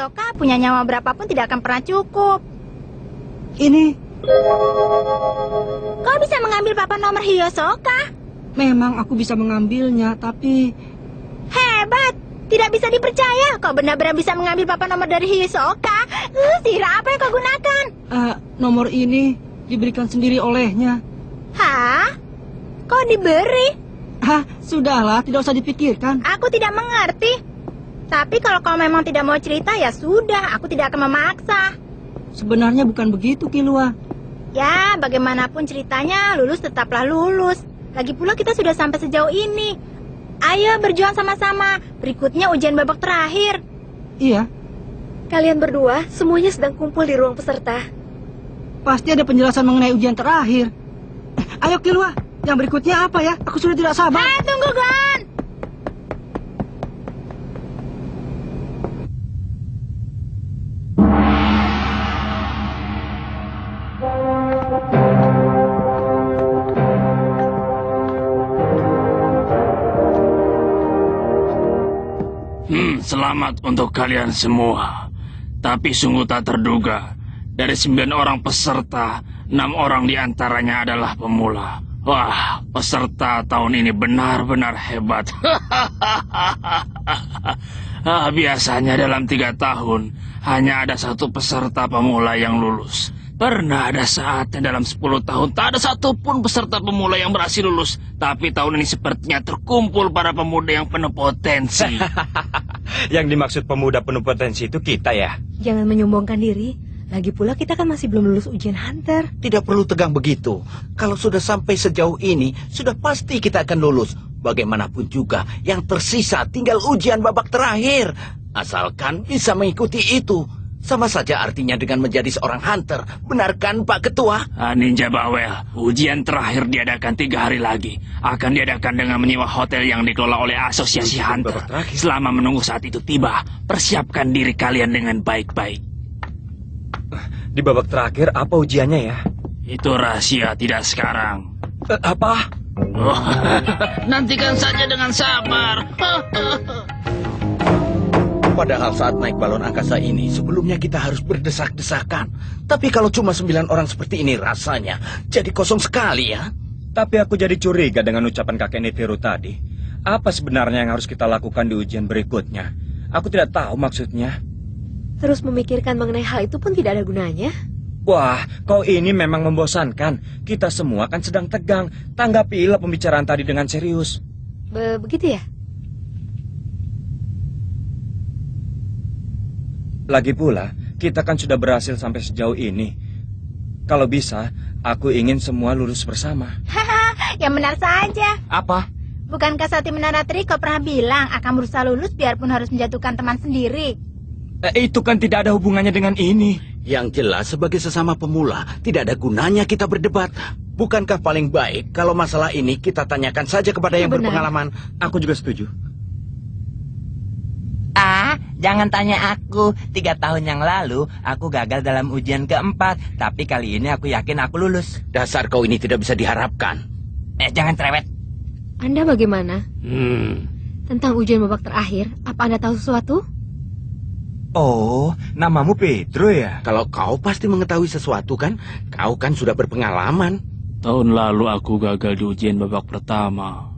Hisoka punya nyawa berapapun tidak akan pernah cukup. Ini Kau bisa mengambil papan nomor Hisoka? memang aku bisa mengambilnya, tapi Hebat! Tidak bisa dipercaya. Kau benar-benar bisa mengambil papan nomor dari Hisoka. Sihir apa yang kau gunakan? nomor ini diberikan sendiri olehnya. Hah? Kau diberi? Sudahlah, tidak usah dipikirkan. Aku tidak mengerti. Tapi kalau kau memang tidak mau cerita, ya sudah. Aku tidak akan memaksa. Sebenarnya bukan begitu, Kilua. Ya, bagaimanapun ceritanya, lulus tetaplah lulus. Lagi pula kita sudah sampai sejauh ini. Ayo berjuang sama-sama. Berikutnya ujian babak terakhir. Iya, Kalian berdua semuanya sedang kumpul di ruang peserta. pasti ada penjelasan mengenai ujian terakhir. Ayo, Kilua. Yang berikutnya apa ya? Aku sudah tidak sabar. Tunggu, Gon! Selamat untuk kalian semua. Tapi sungguh tak terduga. Dari 9 orang peserta, 6 orang diantaranya adalah pemula. Wah, peserta tahun ini benar-benar hebat. Biasanya dalam 3 tahun, hanya ada 1 peserta pemula yang lulus. Pernah ada saatnya dalam 10 tahun tak ada satupun peserta pemula yang berhasil lulus. Tapi tahun ini sepertinya terkumpul para pemuda yang penuh potensi. Yang dimaksud pemuda penuh potensi itu kita ya? Jangan menyombongkan diri. Lagi pula kita kan masih belum lulus ujian hunter. Tidak perlu tegang begitu. Kalau sudah sampai sejauh ini, sudah pasti kita akan lulus. Bagaimanapun juga, yang tersisa tinggal ujian babak terakhir. Asalkan bisa mengikuti itu. Sama saja artinya dengan menjadi seorang hunter. Benar kan, Pak Ketua? Ninja Bawel, ujian terakhir diadakan 3 hari lagi. Akan diadakan dengan menyewa hotel yang dikelola oleh Asosiasi Hunter. Selama menunggu saat itu tiba, persiapkan diri kalian dengan baik-baik. Di babak terakhir apa ujiannya ya? Itu rahasia, tidak sekarang. Apa? Oh, nantikan saja dengan sabar. Padahal saat naik balon angkasa ini, sebelumnya kita harus berdesak-desakan. Tapi kalau cuma 9 orang seperti ini rasanya, jadi kosong sekali ya. Tapi aku jadi curiga dengan ucapan kakek Neteru tadi. Apa sebenarnya yang harus kita lakukan di ujian berikutnya? Aku tidak tahu maksudnya. Terus memikirkan mengenai hal itu pun tidak ada gunanya. Wah, kau ini memang membosankan. Kita semua kan sedang tegang. Tanggapilah pembicaraan tadi dengan serius. Begitu ya? Lagi pula, kita kan sudah berhasil sampai sejauh ini. Kalau bisa, aku ingin semua lulus bersama. Yang benar saja. Apa? Bukankah Sakti Menara Tri kau pernah bilang akan berusaha lulus biarpun harus menjatuhkan teman sendiri? Itu kan tidak ada hubungannya dengan ini. Yang jelas sebagai sesama pemula, tidak ada gunanya kita berdebat. Bukankah paling baik kalau masalah ini kita tanyakan saja kepada yang Benar. berpengalaman? Aku juga setuju. Jangan tanya aku. 3 tahun yang lalu, aku gagal dalam ujian keempat. Tapi kali ini aku yakin aku lulus. Dasar kau ini tidak bisa diharapkan. Jangan cerewet. Anda bagaimana? Tentang ujian babak terakhir, apa Anda tahu sesuatu? Oh, namamu Pedro ya? Kalau kau pasti mengetahui sesuatu kan? Kau kan sudah berpengalaman. Tahun lalu aku gagal di ujian babak pertama.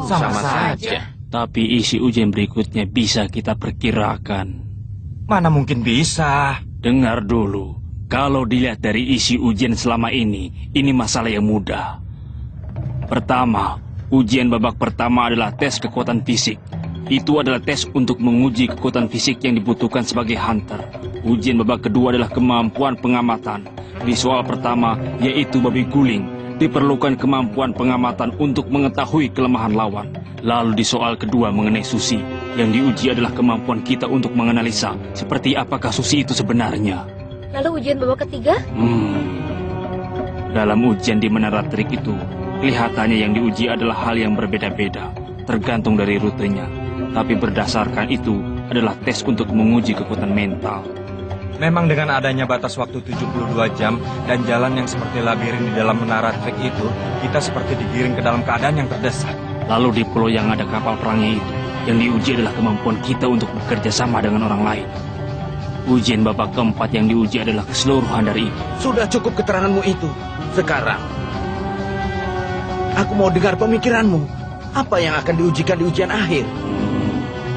Sama saja. Tapi isi ujian berikutnya bisa kita perkirakan. Mana mungkin bisa? Dengar dulu, kalau dilihat dari isi ujian selama ini masalah yang mudah. Pertama, ujian babak pertama adalah tes kekuatan fisik. Itu adalah tes untuk menguji kekuatan fisik yang dibutuhkan sebagai hunter. Ujian babak kedua adalah kemampuan pengamatan. Di soal pertama, yaitu babi guling, diperlukan kemampuan pengamatan untuk mengetahui kelemahan lawan. Lalu di soal kedua mengenai Susi, yang diuji adalah kemampuan kita untuk menganalisa seperti apakah Susi itu sebenarnya. Lalu ujian babak ketiga? Dalam ujian di Menara Trik itu, kelihatannya yang diuji adalah hal yang berbeda-beda, tergantung dari rutenya. Tapi berdasarkan itu adalah tes untuk menguji kekuatan mental. Memang dengan adanya batas waktu 72 jam dan jalan yang seperti labirin di dalam Menara Trik itu, kita seperti digiring ke dalam keadaan yang terdesak. Lalu di pulau yang ada kapal perangnya itu, Yang diuji adalah kemampuan kita untuk bekerja sama dengan orang lain. Ujian babak keempat yang diuji adalah keseluruhan dari itu. Sudah cukup keteranganmu itu. Sekarang, aku mau dengar pemikiranmu. Apa yang akan diujikan di ujian akhir?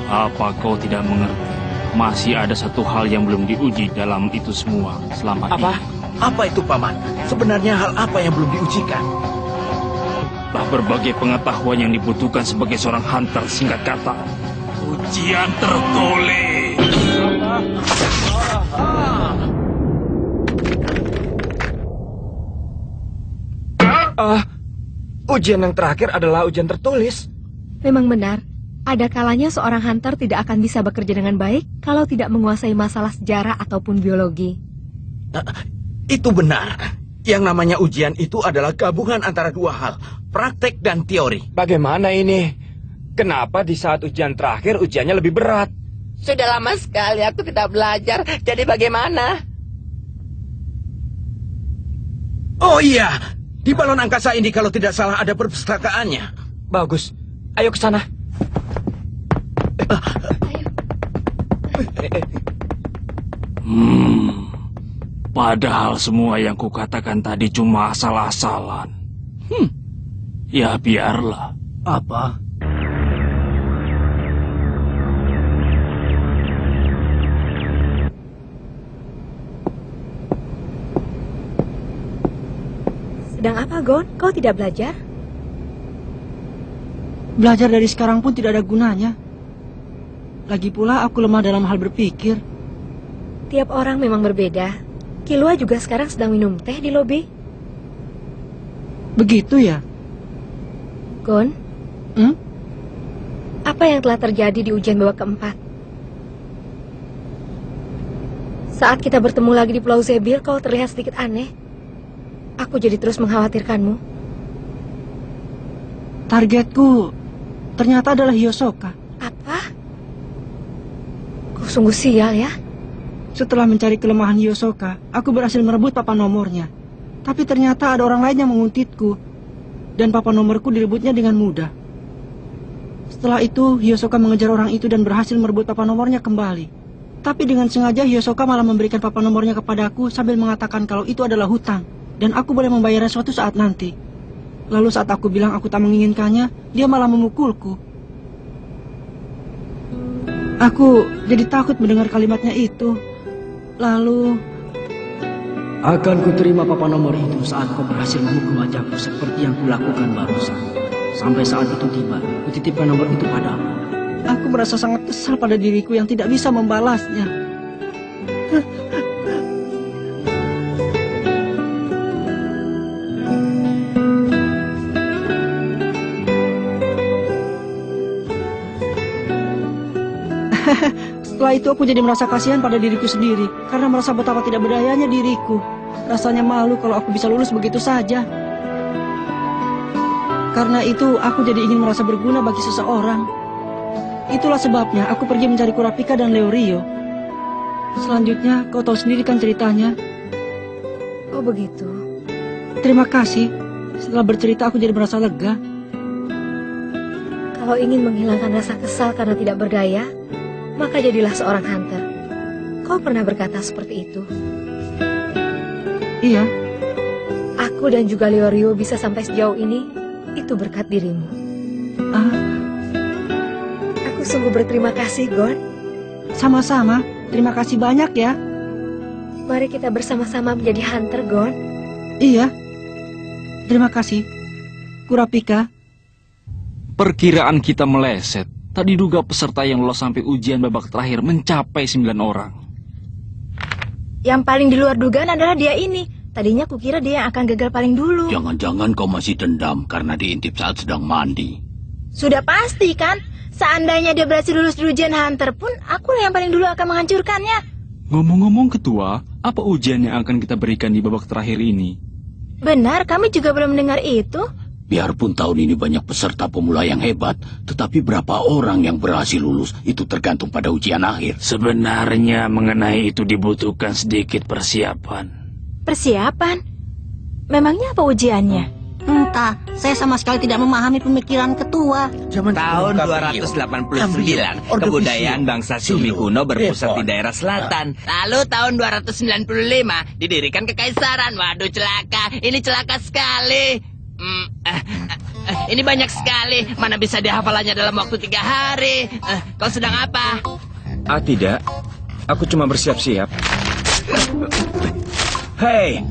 Apa kau tidak mengerti? Masih ada satu hal yang belum diuji dalam itu semua selama Apa? ini. Apa itu, Paman? Sebenarnya hal apa yang belum diujikan? Berbagai pengetahuan yang dibutuhkan sebagai seorang hunter, singkat kata, ujian tertulis. Ujian yang terakhir adalah ujian tertulis. Memang benar, ada kalanya seorang hunter tidak akan bisa bekerja dengan baik kalau tidak menguasai masalah sejarah ataupun biologi. Itu benar. Yang namanya ujian itu adalah gabungan antara dua hal, praktek dan teori. Bagaimana ini? Kenapa di saat ujian terakhir ujiannya lebih berat? Sudah lama sekali aku tidak belajar. Jadi bagaimana? Oh iya, di balon angkasa ini kalau tidak salah ada perpustakaannya. Bagus. Ayo ke sana. Padahal semua yang kukatakan tadi cuma asal-asalan. Ya biarlah. Apa? Sedang apa, Gon? Kau tidak belajar? Belajar dari sekarang pun tidak ada gunanya. Lagi pula aku lemah dalam hal berpikir. Tiap orang memang berbeda. Kilua juga sekarang sedang minum teh di lobi. Begitu ya? Gon, apa yang telah terjadi di ujian babak keempat? Saat kita bertemu lagi di Pulau Zebil, kau terlihat sedikit aneh. Aku jadi terus mengkhawatirkanmu. Targetku ternyata adalah Hiyosoka. Apa? Kau sungguh sial ya. Setelah mencari kelemahan Hiyosoka, aku berhasil merebut papan nomornya. Tapi ternyata ada orang lain yang menguntitku, dan papan nomorku direbutnya dengan mudah. Setelah itu, Hiyosoka mengejar orang itu dan berhasil merebut papan nomornya kembali. Tapi dengan sengaja Hiyosoka malah memberikan papan nomornya kepadaku sambil mengatakan kalau itu adalah hutang, dan aku boleh membayarnya suatu saat nanti. Lalu saat aku bilang aku tak menginginkannya, dia malah memukulku. Aku jadi takut mendengar kalimatnya itu. Lalu, akan kuterima papan nomor itu saat kau berhasil memukul wajahku seperti yang kulakukan barusan. Sampai saat itu tiba, kutitipkan nomor itu padamu. Aku merasa sangat kesal pada diriku yang tidak bisa membalasnya. Setelah itu aku jadi merasa kasihan pada diriku sendiri karena merasa betapa tidak berdayanya diriku. Rasanya malu kalau aku bisa lulus begitu saja. Karena itu aku jadi ingin merasa berguna bagi seseorang. Itulah sebabnya aku pergi mencari Kurapika dan Leorio. Selanjutnya kau tahu sendiri kan ceritanya. Oh begitu. Terima kasih. Setelah bercerita aku jadi merasa lega. Kalau ingin menghilangkan rasa kesal karena tidak berdaya, maka jadilah seorang hunter. Kau pernah berkata seperti itu. Iya. Aku dan juga Leorio bisa sampai sejauh ini, itu berkat dirimu. Aku sungguh berterima kasih, Gon. Sama-sama. Terima kasih banyak ya. Mari kita bersama-sama menjadi hunter, Gon. Iya. Terima kasih. Kurapika. Perkiraan kita meleset. Tak diduga peserta yang lolos sampai ujian babak terakhir mencapai 9 orang. Yang paling di luar dugaan adalah dia ini. Tadinya kukira dia yang akan gagal paling dulu. Jangan-jangan kau masih dendam karena diintip saat sedang mandi. Sudah pasti kan? Seandainya dia berhasil lulus di ujian hunter pun, akulah yang paling dulu akan menghancurkannya. Ngomong-ngomong ketua, apa ujian yang akan kita berikan di babak terakhir ini? Benar, kami juga belum mendengar itu. Biarpun tahun ini banyak peserta pemula yang hebat, tetapi berapa orang yang berhasil lulus itu tergantung pada ujian akhir. Sebenarnya mengenai itu dibutuhkan sedikit persiapan. Persiapan? Memangnya apa ujiannya? Entah, saya sama sekali tidak memahami pemikiran ketua. Tahun 289, kebudayaan bangsa Sumi kuno berpusat di daerah selatan. Lalu tahun 295, didirikan kekaisaran. Waduh, celaka. Ini celaka sekali. Ini banyak sekali. Mana bisa dihafalannya dalam waktu 3 hari. Kau sedang apa? Tidak. Aku cuma bersiap-siap. Hei,